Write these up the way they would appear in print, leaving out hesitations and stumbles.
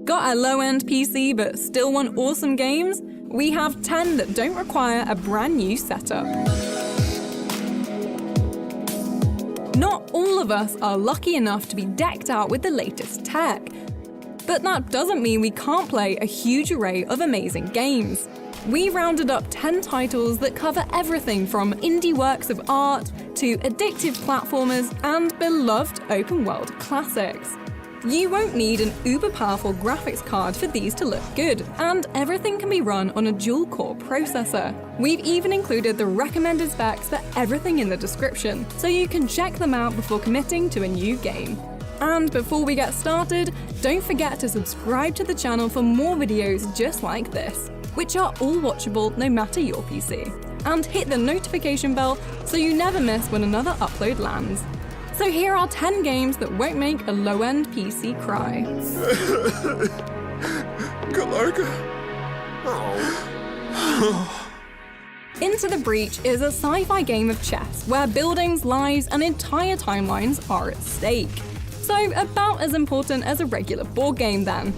Got a low-end PC but still want awesome games? We have 10 that don't require a brand new setup. Not all of us are lucky enough to be decked out with the latest tech. But that doesn't mean we can't play a huge array of amazing games. We rounded up 10 titles that cover everything from indie works of art to addictive platformers and beloved open-world classics. You won't need an uber-powerful graphics card for these to look good, and everything can be run on a dual-core processor. We've even included the recommended specs for everything in the description, so you can check them out before committing to a new game. And before we get started, don't forget to subscribe to the channel for more videos just like this, which are all watchable no matter your PC. And hit the notification bell so you never miss when another upload lands. So here are 10 games that won't make a low-end PC cry. Galarga. Into the Breach is a sci-fi game of chess where buildings, lives, and entire timelines are at stake. So about as important as a regular board game then.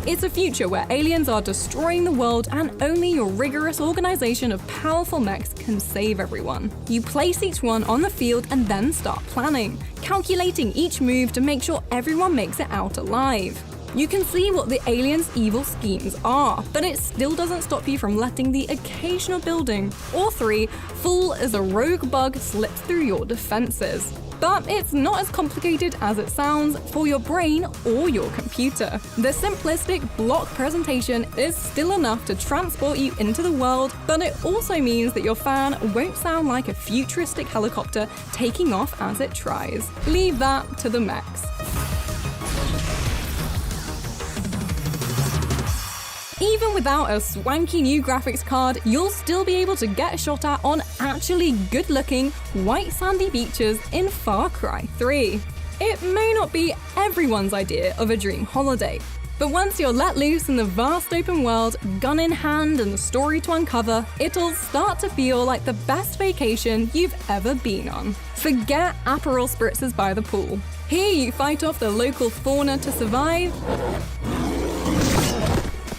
It's a future where aliens are destroying the world and only your rigorous organization of powerful mechs can save everyone. You place each one on the field and then start planning, calculating each move to make sure everyone makes it out alive. You can see what the aliens' evil schemes are, but it still doesn't stop you from letting the occasional building, or three, fall as a rogue bug slips through your defenses. But it's not as complicated as it sounds for your brain or your computer. The simplistic block presentation is still enough to transport you into the world, but it also means that your fan won't sound like a futuristic helicopter taking off as it tries. Leave that to the mechs. Even without a swanky new graphics card, you'll still be able to get a shot at on actually good-looking, white sandy beaches in Far Cry 3. It may not be everyone's idea of a dream holiday, but once you're let loose in the vast open world, gun in hand and the story to uncover, it'll start to feel like the best vacation you've ever been on. Forget Aperol spritzers by the pool. Here you fight off the local fauna to survive,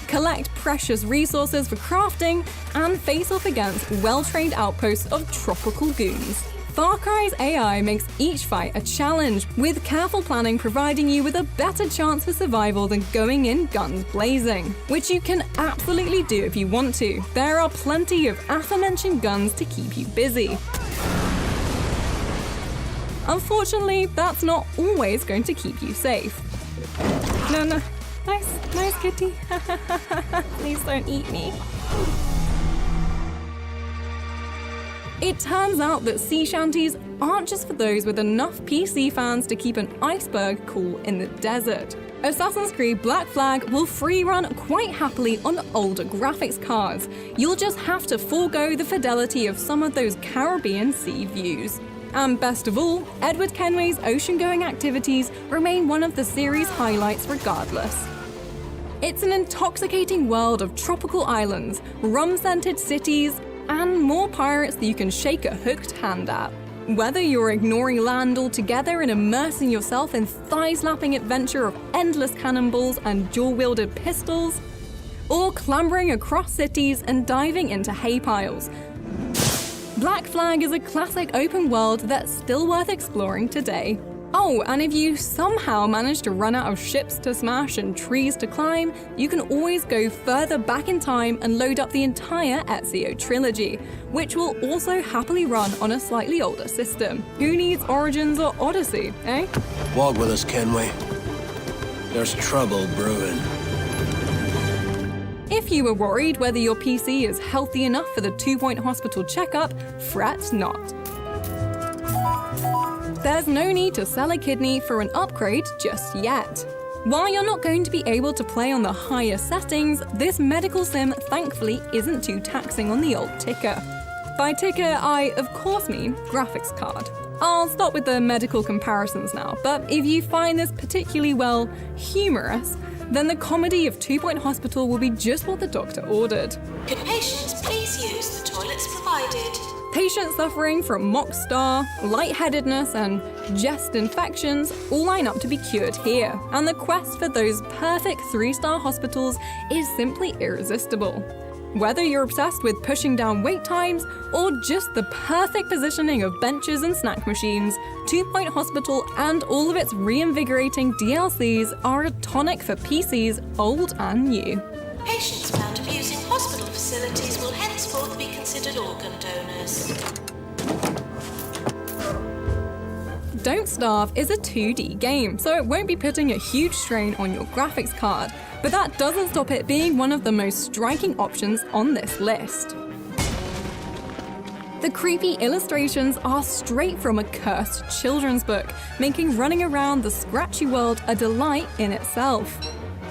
collect precious resources for crafting, and face off against well-trained outposts of tropical goons. Far Cry's AI makes each fight a challenge, with careful planning providing you with a better chance for survival than going in guns blazing, which you can absolutely do if you want to. There are plenty of aforementioned guns to keep you busy. Unfortunately, that's not always going to keep you safe. No. Nice kitty. Please don't eat me. It turns out that sea shanties aren't just for those with enough PC fans to keep an iceberg cool in the desert. Assassin's Creed Black Flag will free run quite happily on older graphics cards. You'll just have to forego the fidelity of some of those Caribbean sea views. And best of all, Edward Kenway's ocean-going activities remain one of the series' highlights regardless. It's an intoxicating world of tropical islands, rum-scented cities, and more pirates that you can shake a hooked hand at. Whether you're ignoring land altogether and immersing yourself in thigh-slapping adventure of endless cannonballs and dual-wielded pistols, or clambering across cities and diving into hay piles, Black Flag is a classic open world that's still worth exploring today. Oh, and if you somehow manage to run out of ships to smash and trees to climb, you can always go further back in time and load up the entire Ezio trilogy, which will also happily run on a slightly older system. Who needs Origins or Odyssey, eh? Walk with us, Kenway. There's trouble brewing. If you were worried whether your PC is healthy enough for the 2-point hospital checkup, fret not. There's no need to sell a kidney for an upgrade just yet. While you're not going to be able to play on the higher settings, this medical sim thankfully isn't too taxing on the old ticker. By ticker, I of course mean graphics card. I'll stop with the medical comparisons now, but if you find this particularly, well, humorous, then the comedy of 2-point hospital will be just what the doctor ordered. Could patients please use the toilets provided? Patients suffering from mock star, lightheadedness, and chest infections all line up to be cured here, and the quest for those perfect 3-star hospitals is simply irresistible. Whether you're obsessed with pushing down wait times or just the perfect positioning of benches and snack machines, 2 Point Hospital and all of its reinvigorating DLCs are a tonic for PCs old and new. Patients found abusing hospital facilities will henceforth be considered organ donors. Don't Starve is a 2D game, so it won't be putting a huge strain on your graphics card, but that doesn't stop it being one of the most striking options on this list. The creepy illustrations are straight from a cursed children's book, making running around the scratchy world a delight in itself.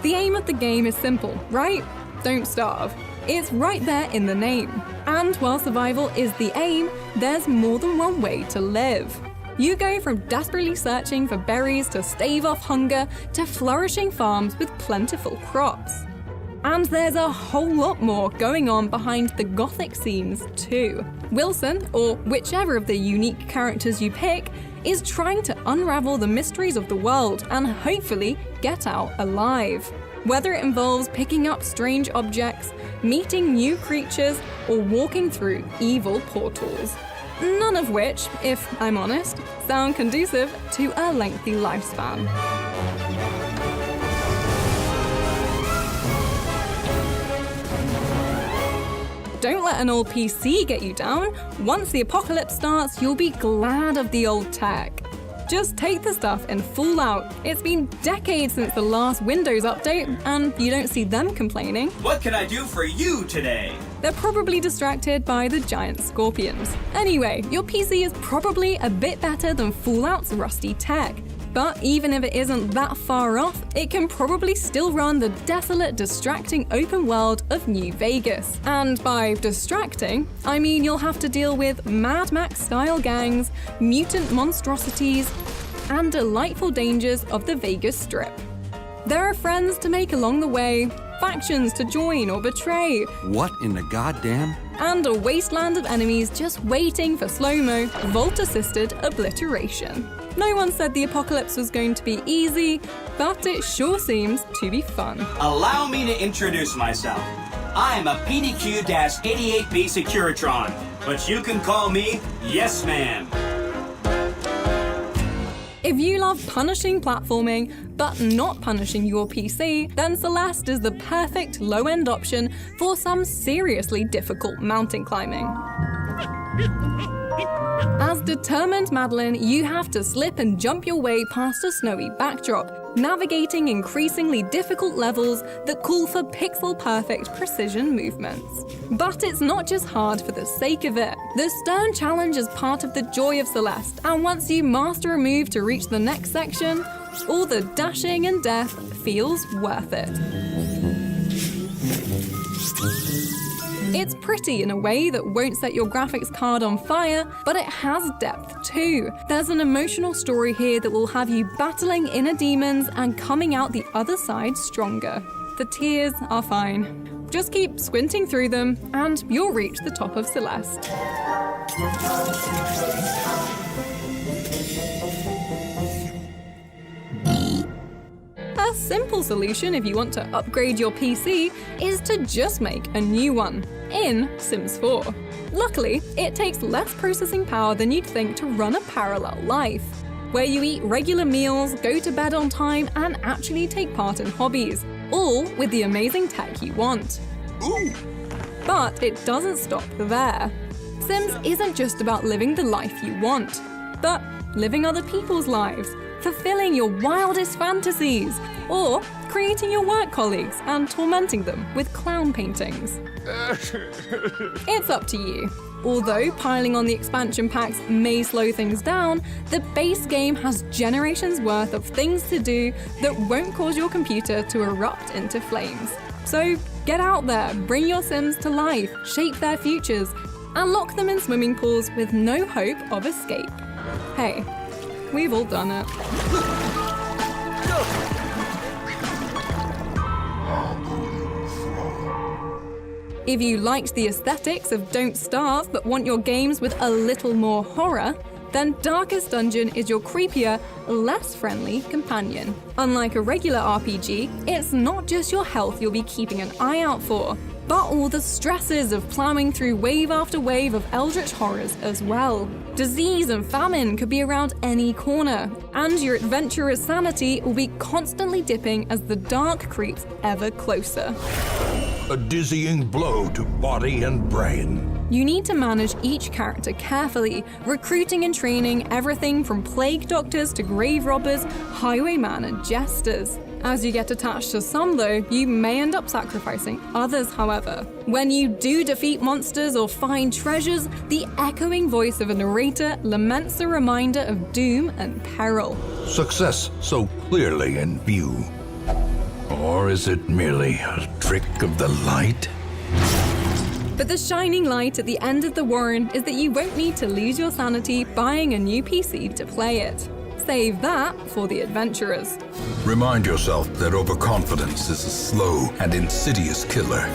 The aim of the game is simple, right? Don't starve. It's right there in the name. And while survival is the aim, there's more than one way to live. You go from desperately searching for berries to stave off hunger to flourishing farms with plentiful crops. And there's a whole lot more going on behind the gothic scenes too. Wilson, or whichever of the unique characters you pick, is trying to unravel the mysteries of the world and hopefully get out alive. Whether it involves picking up strange objects, meeting new creatures, or walking through evil portals. None of which, if I'm honest, sound conducive to a lengthy lifespan. Don't let an old PC get you down. Once the apocalypse starts, you'll be glad of the old tech. Just take the stuff and fall out. It's been decades since the last Windows update, and you don't see them complaining. What can I do for you today? They're probably distracted by the giant scorpions. Anyway, your PC is probably a bit better than Fallout's rusty tech. But even if it isn't that far off, it can probably still run the desolate, distracting open world of New Vegas. And by distracting, I mean you'll have to deal with Mad Max-style gangs, mutant monstrosities, and delightful dangers of the Vegas Strip. There are friends to make along the way, factions to join or betray. What in the goddamn? And a wasteland of enemies just waiting for slow-mo, vault-assisted obliteration. No one said the apocalypse was going to be easy, but it sure seems to be fun. Allow me to introduce myself. I'm a PDQ-88B Securitron, but you can call me Yes Man. If you love punishing platforming, but not punishing your PC, then Celeste is the perfect low-end option for some seriously difficult mountain climbing. As determined Madeline, you have to slip and jump your way past a snowy backdrop, navigating increasingly difficult levels that call for pixel-perfect precision movements. But it's not just hard for the sake of it. The stern challenge is part of the joy of Celeste, and once you master a move to reach the next section, all the dashing and death feels worth it. It's pretty in a way that won't set your graphics card on fire, but it has depth too. There's an emotional story here that will have you battling inner demons and coming out the other side stronger. The tears are fine. Just keep squinting through them, and you'll reach the top of Celeste. A simple solution if you want to upgrade your PC is to just make a new one in Sims 4. Luckily, it takes less processing power than you'd think to run a parallel life, where you eat regular meals, go to bed on time, and actually take part in hobbies, all with the amazing tech you want. Ooh. But it doesn't stop there. Sims isn't just about living the life you want, but living other people's lives, fulfilling your wildest fantasies, or creating your work colleagues and tormenting them with clown paintings. It's up to you. Although piling on the expansion packs may slow things down, the base game has generations worth of things to do that won't cause your computer to erupt into flames. So get out there, bring your Sims to life, shape their futures, and lock them in swimming pools with no hope of escape. Hey, we've all done it. If you liked the aesthetics of Don't Starve but want your games with a little more horror, then Darkest Dungeon is your creepier, less friendly companion. Unlike a regular RPG, it's not just your health you'll be keeping an eye out for, but all the stresses of plowing through wave after wave of eldritch horrors as well. Disease and famine could be around any corner, and your adventurer's sanity will be constantly dipping as the dark creeps ever closer. A dizzying blow to body and brain. You need to manage each character carefully, recruiting and training everything from plague doctors to grave robbers, highwaymen and jesters. As you get attached to some though, you may end up sacrificing others however. When you do defeat monsters or find treasures, the echoing voice of a narrator laments a reminder of doom and peril. Success so clearly in view. Or is it merely a trick of the light? But the shining light at the end of the warren is that you won't need to lose your sanity buying a new PC to play it. Save that for the adventurers. Remind yourself that overconfidence is a slow and insidious killer.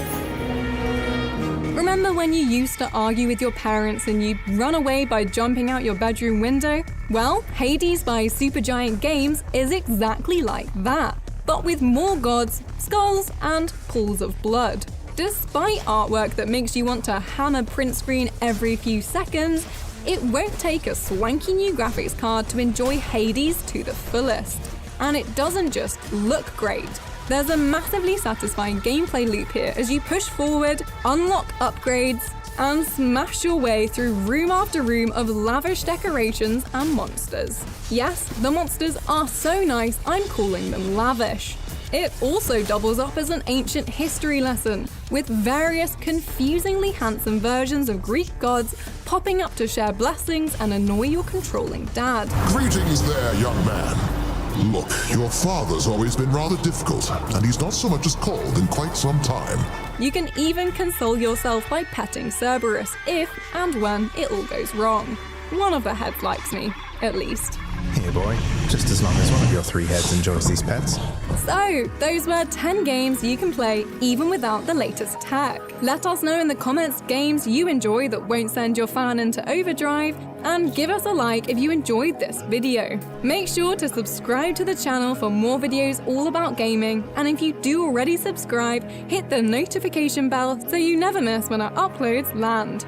Remember when you used to argue with your parents and you'd run away by jumping out your bedroom window? Well, Hades by Supergiant Games is exactly like that, but with more gods, skulls, and pools of blood. Despite artwork that makes you want to hammer print screen every few seconds, it won't take a swanky new graphics card to enjoy Hades to the fullest. And it doesn't just look great. There's a massively satisfying gameplay loop here as you push forward, unlock upgrades, and smash your way through room after room of lavish decorations and monsters. Yes, the monsters are so nice, I'm calling them lavish. It also doubles up as an ancient history lesson, with various confusingly handsome versions of Greek gods popping up to share blessings and annoy your controlling dad. Greetings there, young man. Look, your father's always been rather difficult, and he's not so much as called in quite some time. You can even console yourself by petting Cerberus if and when it all goes wrong. One of the heads likes me, at least. Hey boy, just as long as one of your three heads enjoys these pets. So, those were 10 games you can play even without the latest tech. Let us know in the comments games you enjoy that won't send your fan into overdrive, and give us a like if you enjoyed this video. Make sure to subscribe to the channel for more videos all about gaming, and if you do already subscribe, hit the notification bell so you never miss when our uploads land.